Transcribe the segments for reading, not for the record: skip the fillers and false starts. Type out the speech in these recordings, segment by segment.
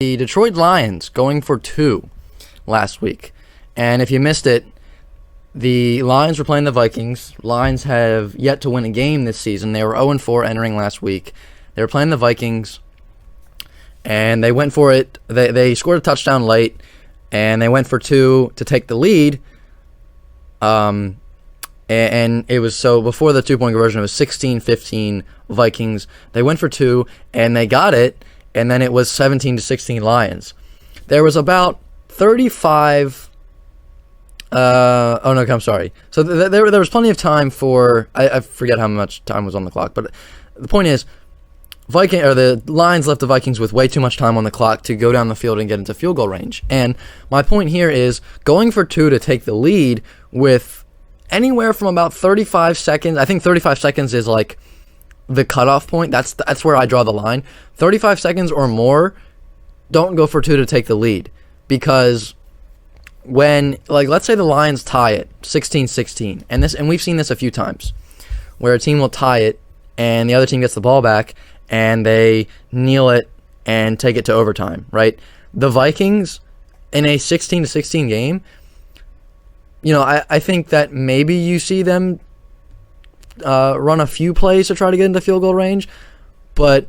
The Detroit Lions going for 2 last week. And if you missed it, the Lions were playing the Vikings. Lions have yet to win a game this season. They were 0-4 entering last week. They were playing the Vikings, and they went for it. They scored a touchdown late, and they went for 2 to take the lead. And it was so before the 2-point conversion, it was 16-15 Vikings. They went for 2, and they got it, and then it was 17-16 Lions. There was about 35. I'm sorry. So there was plenty of time for. I forget how much time was on the clock, but the point is, the Lions left the Vikings with way too much time on the clock to go down the field and get into field goal range. And my point here is going for 2 to take the lead with anywhere from about 35 seconds. I think 35 seconds is like the cutoff point. That's where I draw the line. 35 seconds or more, don't go for 2 to take the lead, because when, like, let's say the Lions tie it 16-16, and we've seen this a few times where a team will tie it and the other team gets the ball back and they kneel it and take it to overtime, right? The Vikings in a 16-16 game, I think that maybe you see them run a few plays to try to get into field goal range, but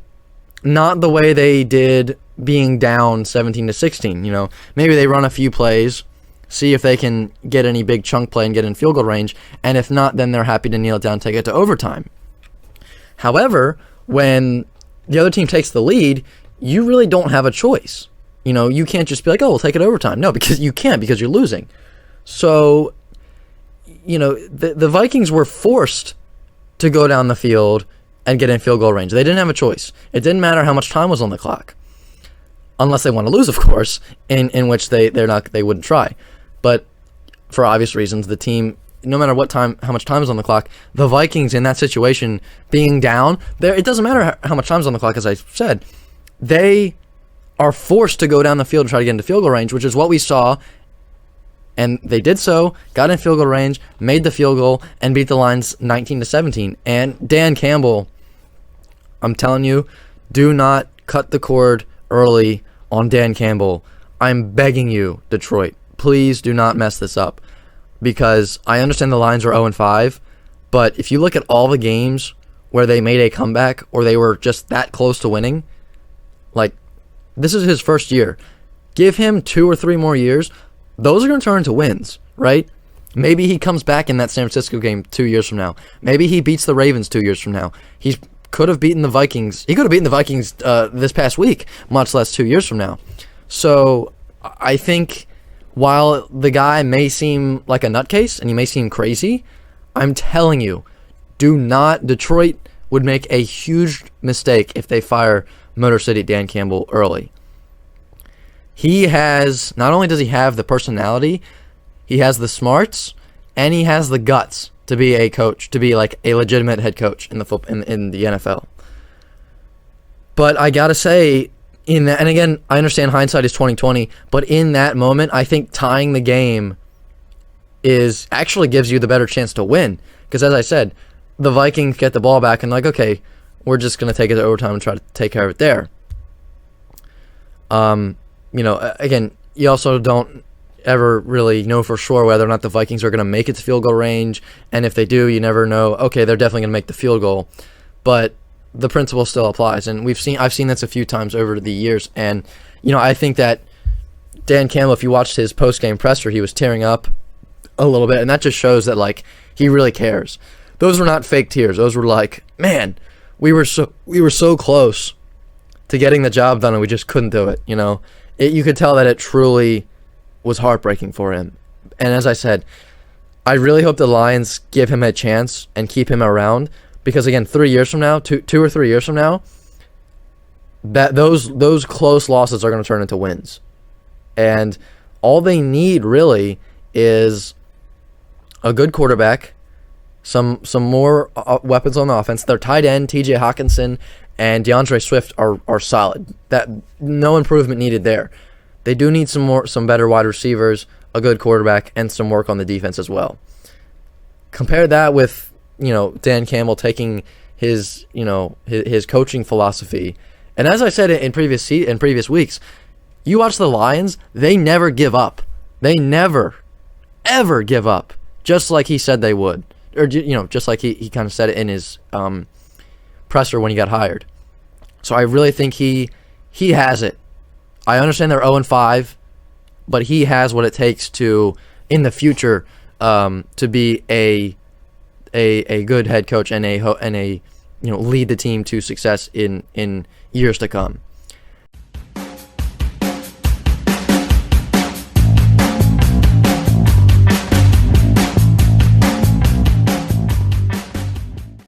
not the way they did being down 17-16. Maybe they run a few plays, see if they can get any big chunk play and get in field goal range, and if not, then they're happy to kneel it down and take it to overtime. However, when the other team takes the lead, you really don't have a choice. You can't just be like, oh, we'll take it to overtime. No, because you can't, because you're losing. So, the Vikings were forced to go down the field and get in field goal range. They didn't have a choice. It didn't matter how much time was on the clock, unless they want to lose, of course, in which they wouldn't try. But for obvious reasons, the team, no matter how much time is on the clock, the Vikings in that situation being down, it doesn't matter how much time is on the clock, as I said, they are forced to go down the field and try to get into field goal range, which is what we saw. And they did so, got in field goal range, made the field goal, and beat the Lions 19-17. And Dan Campbell, I'm telling you, do not cut the cord early on Dan Campbell. I'm begging you, Detroit, please do not mess this up. Because I understand the Lions are 0-5, but if you look at all the games where they made a comeback or they were just that close to winning, like, this is his first year. Give him 2 or 3 more years. Those are going to turn into wins, right? Maybe he comes back in that San Francisco game 2 years from now. Maybe he beats the Ravens 2 years from now. He could have beaten the Vikings. He could have beaten the Vikings this past week, much less 2 years from now. So I think while the guy may seem like a nutcase and he may seem crazy, I'm telling you, Detroit would make a huge mistake if they fire Motor City Dan Campbell early. Not only does he have the personality, he has the smarts, and he has the guts to be a coach, to be like a legitimate head coach in the NFL. But I gotta say, and again, I understand hindsight is 20/20, but in that moment, I think tying the game actually gives you the better chance to win. Because as I said, the Vikings get the ball back and like, okay, we're just gonna take it to overtime and try to take care of it there. Again, you also don't ever really know for sure whether or not the Vikings are going to make it to field goal range, and if they do, you never know, okay, they're definitely going to make the field goal, but the principle still applies, and I've seen this a few times over the years, and, I think that Dan Campbell, if you watched his post-game presser, he was tearing up a little bit, and that just shows that, like, he really cares. Those were not fake tears. Those were like, man, we were so close to getting the job done, and we just couldn't do it, You could tell that it truly was heartbreaking for him. And as I said, I really hope the Lions give him a chance and keep him around, because again, 3 years from now, 2 or 3 years from now, that those close losses are going to turn into wins. And all they need really is a good quarterback, some more weapons on the offense. Their tight end, TJ Hawkinson, and DeAndre Swift are solid. That no improvement needed there. They do need some better wide receivers, a good quarterback, and some work on the defense as well. Compare that with Dan Campbell taking his coaching philosophy, and as I said in previous weeks, You watch the Lions, they never give up. They never, ever give up, just like he said they would. Or, just like he kind of said it in his presser when he got hired. So I really think he has it. I understand they're 0-5, but he has what it takes to, in the future, to be a good head coach and lead the team to success in years to come.